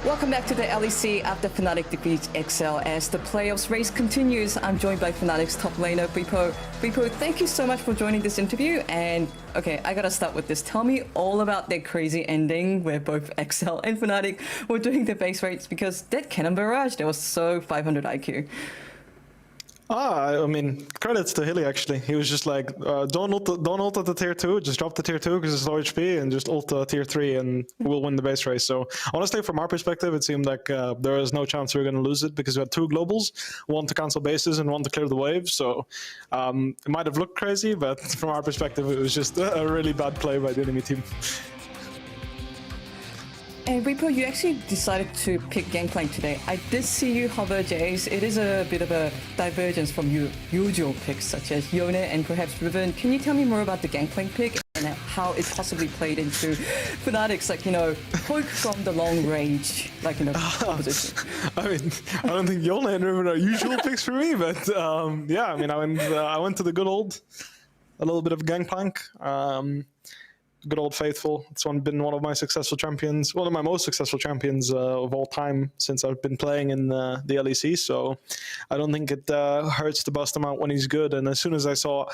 Welcome back to the LEC after Fnatic defeats XL as the playoffs race continues. I'm joined by Fnatic's top laner, Bwipo. Bwipo, thank you so much for joining this interview. And okay, I gotta start with this. Tell me all about that crazy ending where both XL and Fnatic were doing the base rates, because that cannon barrage, that was so 500 IQ. I mean, credits to Hilly, actually. He was just like, don't ult at the tier 2, just drop the tier 2 because it's low HP, and just ult tier 3 and we'll win the base race. So honestly, from our perspective, it seemed like there was no chance we were going to lose it because we had 2 globals, one to cancel bases and one to clear the wave. So it might have looked crazy, but from our perspective, it was just a really bad play by the enemy team. And Bwipo, you actually decided to pick Gangplank today. I did see you hover Jace. It is a bit of a divergence from your usual picks, such as Yone and perhaps Riven. Can you tell me more about the Gangplank pick and how it possibly played into Fnatic's, like, you know, poke from the long range, like, you know, opposition? I mean, I don't think Yone and Riven are usual picks for me, but yeah, I mean, I went to the good old, a little bit of Gangplank. Good old faithful. It's been one of my successful champions, one of my most successful champions of all time since I've been playing in the LEC. So I don't think it hurts to bust him out when he's good. And as soon as I saw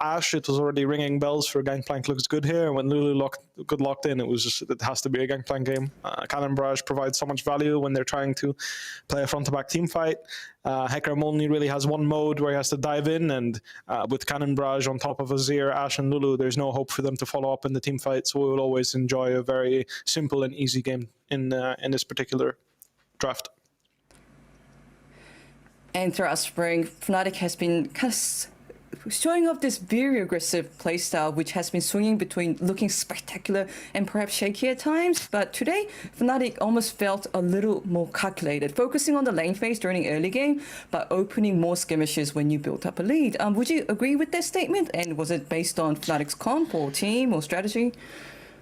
Ashe, it was already ringing bells for Gangplank looks good here. And when Lulu locked in, it was just, it has to be a Gangplank game. Cannon Barrage provides so much value when they're trying to play a front-to-back team fight. Hecarim only really has one mode where he has to dive in, and with Cannon Barrage on top of Azir, Ashe, and Lulu, there's no hope for them to follow up in the team fight. So we will always enjoy a very simple and easy game in this particular draft. And throughout spring, Fnatic has been kind of showing off this very aggressive playstyle, which has been swinging between looking spectacular and perhaps shaky at times. But today, Fnatic almost felt a little more calculated, focusing on the lane phase during the early game, but opening more skirmishes when you built up a lead. Would you agree with that statement? And was it based on Fnatic's comp or team or strategy?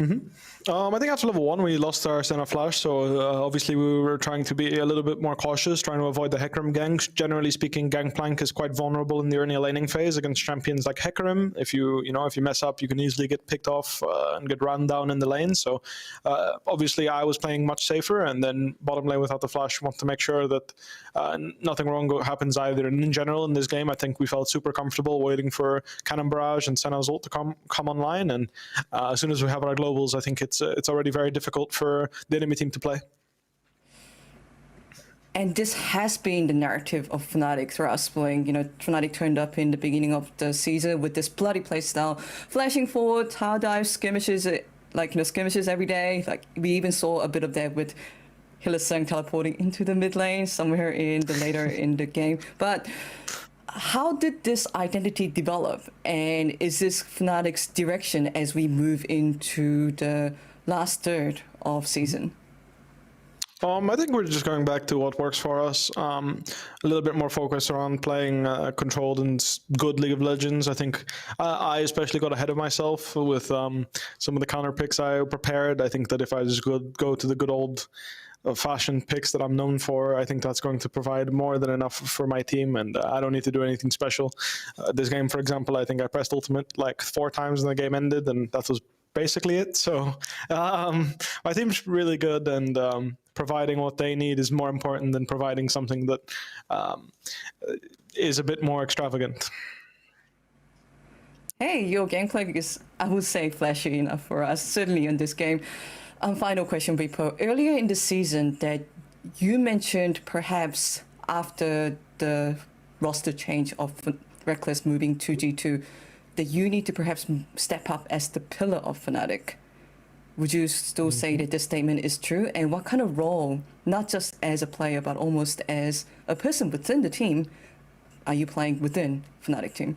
I think after level 1 we lost our center flash, so obviously we were trying to be a little bit more cautious, trying to avoid the Hecarim ganks. Generally speaking, Gangplank is quite vulnerable in the early laning phase against champions like Hecarim. If you mess up, you can easily get picked off and get run down in the lane. So obviously I was playing much safer, and then bottom lane without the flash, want to make sure that nothing wrong happens either. And in general in this game, I think we felt super comfortable waiting for Cannon Barrage and Senna's ult to come online, and as soon as we have our globals, I think it's already very difficult for the enemy team to play. And this has been the narrative of Fnatic throughout spring. You know, Fnatic turned up in the beginning of the season with this bloody playstyle, flashing forward, tower dive, skirmishes, skirmishes every day. Like, we even saw a bit of that with Hylissang teleporting into the mid lane somewhere later in the game. But how did this identity develop, and is this Fnatic's direction as we move into the last third of season? I think we're just going back to what works for us. A little bit more focus around playing controlled and good League of Legends. I think I especially got ahead of myself with some of the counter picks I prepared. I think that if I just go to the good old fashion picks that I'm known for, I think that's going to provide more than enough for my team, and I don't need to do anything special. This game, for example, I think I pressed ultimate like 4 times and the game ended, and that was basically it. So my team's really good, and providing what they need is more important than providing something that is a bit more extravagant. Hey, your gameplay is, I would say, flashy enough for us, certainly in this game. Final question, Bwipo. Earlier in the season that you mentioned perhaps after the roster change of Reckless moving to G2, that you need to perhaps step up as the pillar of Fnatic. Would you still say that this statement is true? And what kind of role, not just as a player, but almost as a person within the team, are you playing within Fnatic team?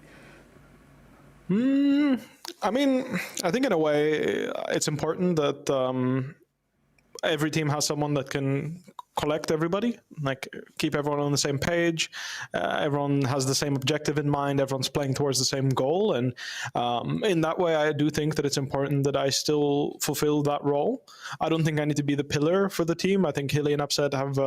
I mean, I think in a way it's important that every team has someone that can collect everybody, like keep everyone on the same page. Everyone has the same objective in mind. Everyone's playing towards the same goal. And in that way, I do think that it's important that I still fulfill that role. I don't think I need to be the pillar for the team. I think Hilly and Upset have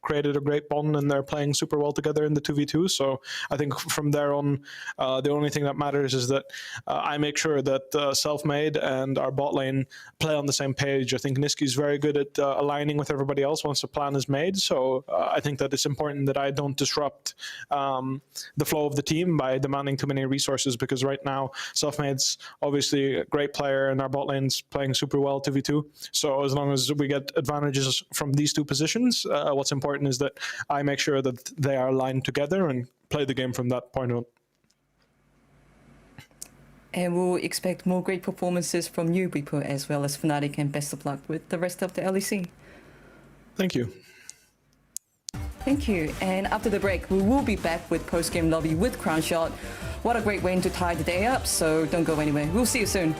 created a great bond and they're playing super well together in the 2v2. So I think from there on, the only thing that matters is that I make sure that Self-Made and our bot lane play on the same page. I think Niski's very good at aligning with everybody else once a plan is made. So I think that it's important that I don't disrupt the flow of the team by demanding too many resources, because right now Self-Made's obviously a great player and our bot lane's playing super well 2v2. So as long as we get advantages from these two positions, what's important is that I make sure that they are aligned together and play the game from that point on. And we'll expect more great performances from you, Bwipo, as well as Fnatic, and best of luck with the rest of the LEC. Thank you. Thank you. And after the break, we will be back with post-game lobby with Crown Shot. What a great way to tie the day up, so don't go anywhere. We'll see you soon.